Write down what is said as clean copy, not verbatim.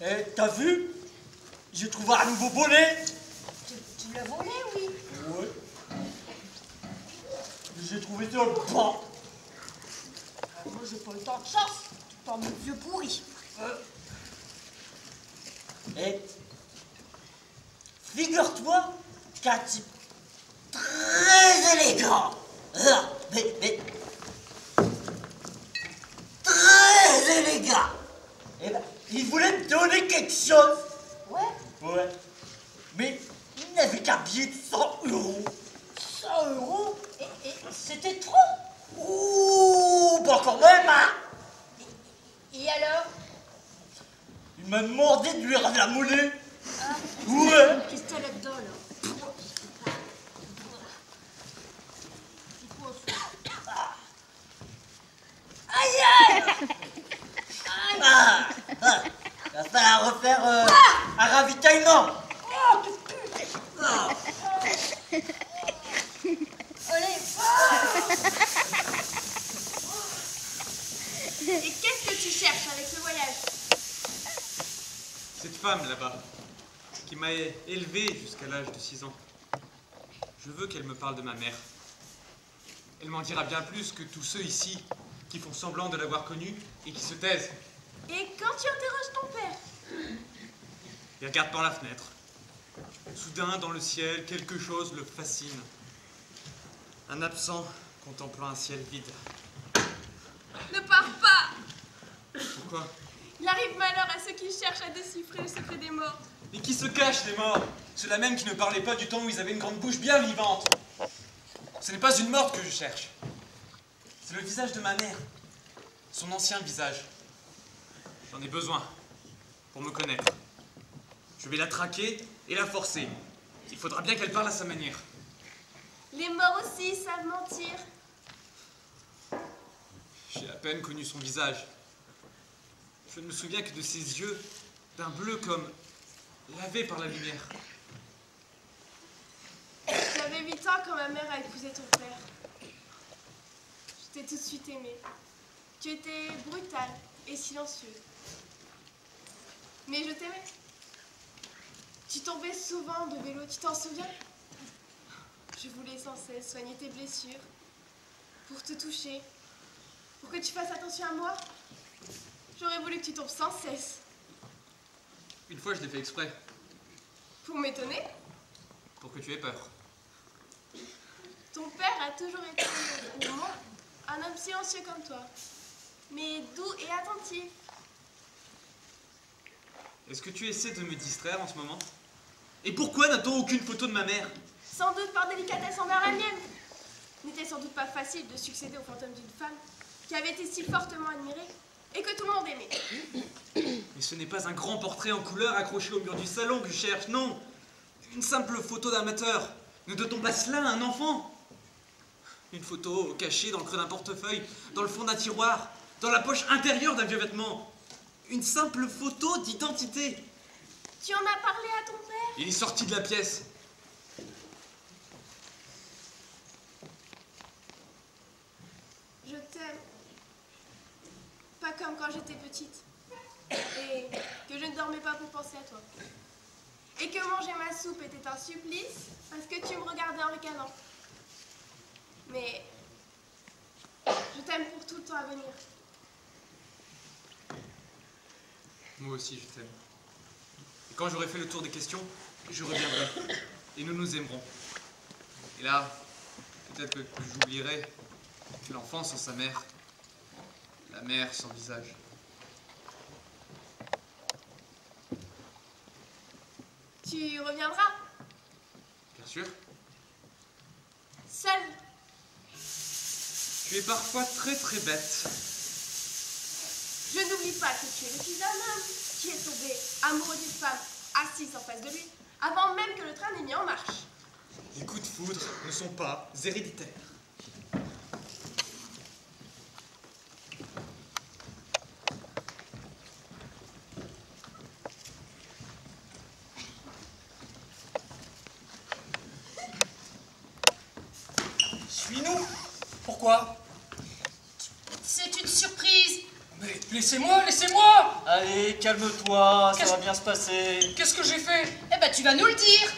Eh, t'as vu? J'ai trouvé un nouveau bonnet. Tu l'as volé, oui? Ouais. J'ai trouvé ça bas. Moi, j'ai pas eu tant de chance. Tu parles de vieux pourri. Eh, figure-toi qu'un type très élégant, mais très élégant, eh ben, il voulait me donner quelque chose. Ouais? Ouais. Mais il n'avait qu'un billet de 100 euros. 100 euros? Et c'était trop? Ouh, bah quand même, hein. Et alors? Il m'a demandé de lui rendre la monnaie. Ah, Ouais. qu'est-ce que t'as là-dedans, là? Aïe, aïe! Ah, il va falloir refaire un ravitaillement. Oh, que pute! Ah. Allez! Et qu'est-ce que tu cherches avec ce voyage? Cette femme là-bas, qui m'a élevé jusqu'à l'âge de 6 ans, je veux qu'elle me parle de ma mère. Elle m'en dira bien plus que tous ceux ici qui font semblant de l'avoir connue et qui se taisent. Et quand tu interroges ton père? Il regarde par la fenêtre. Soudain, dans le ciel, quelque chose le fascine. Un absent contemplant un ciel vide. Ne pars pas! Pourquoi? Il arrive malheur à ceux qui cherchent à déchiffrer le secret des morts. Et qui se cachent, les morts? Ceux-là même qui ne parlaient pas du temps où ils avaient une grande bouche bien vivante. Ce n'est pas une morte que je cherche. C'est le visage de ma mère. Son ancien visage. J'en ai besoin pour me connaître. Je vais la traquer et la forcer. Il faudra bien qu'elle parle à sa manière. Les morts aussi savent mentir. J'ai à peine connu son visage. Je ne me souviens que de ses yeux, d'un bleu comme lavé par la lumière. J'avais 8 ans quand ma mère a épousé ton père. Je t'ai tout de suite aimé. Tu étais brutal et silencieux. Mais je t'aimais. Tu tombais souvent de vélo, tu t'en souviens? Je voulais sans cesse soigner tes blessures, pour te toucher, pour que tu fasses attention à moi. J'aurais voulu que tu tombes sans cesse. Une fois, je l'ai fait exprès, Pour m'étonner, pour que tu aies peur. ton père a toujours été, pour moi, un homme silencieux comme toi, mais doux et attentif. Est-ce que tu essaies de me distraire en ce moment? Et pourquoi n'a-t-on aucune photo de ma mère? Sans doute par délicatesse envers la mienne. N'était sans doute pas facile de succéder au fantôme d'une femme qui avait été si fortement admirée et que tout le monde aimait. Mais ce n'est pas un grand portrait en couleur accroché au mur du salon que je cherche, non. Une simple photo d'amateur. Ne donne-t-on pas cela à un enfant? Une photo cachée dans le creux d'un portefeuille, dans le fond d'un tiroir, dans la poche intérieure d'un vieux vêtement. Une simple photo d'identité. Tu en as parlé à ton père? Il est sorti de la pièce. Je t'aime. Pas comme quand j'étais petite. Et que je ne dormais pas pour penser à toi. Et que manger ma soupe était un supplice parce que tu me regardais en ricanant. Mais je t'aime pour tout le temps à venir. Moi aussi, je t'aime. Et quand j'aurai fait le tour des questions, je reviendrai. Et nous nous aimerons. Et là, peut-être que j'oublierai que l'enfant sans sa mère, la mère sans visage. Tu reviendras? Bien sûr. Seul? Tu es parfois très très bête. Je n'oublie pas que tu es le fils d'un homme qui est tombé amoureux d'une femme assise en face de lui avant même que le train n'ait mis en marche. Les coups de foudre ne sont pas héréditaires. Suis-nous. Pourquoi? C'est une surprise. Mais Laissez-moi, laissez-moi! Allez, calme-toi, ça Qu'est-ce- va bien se passer. Qu'est-ce que j'ai fait? Eh ben, tu vas nous le dire.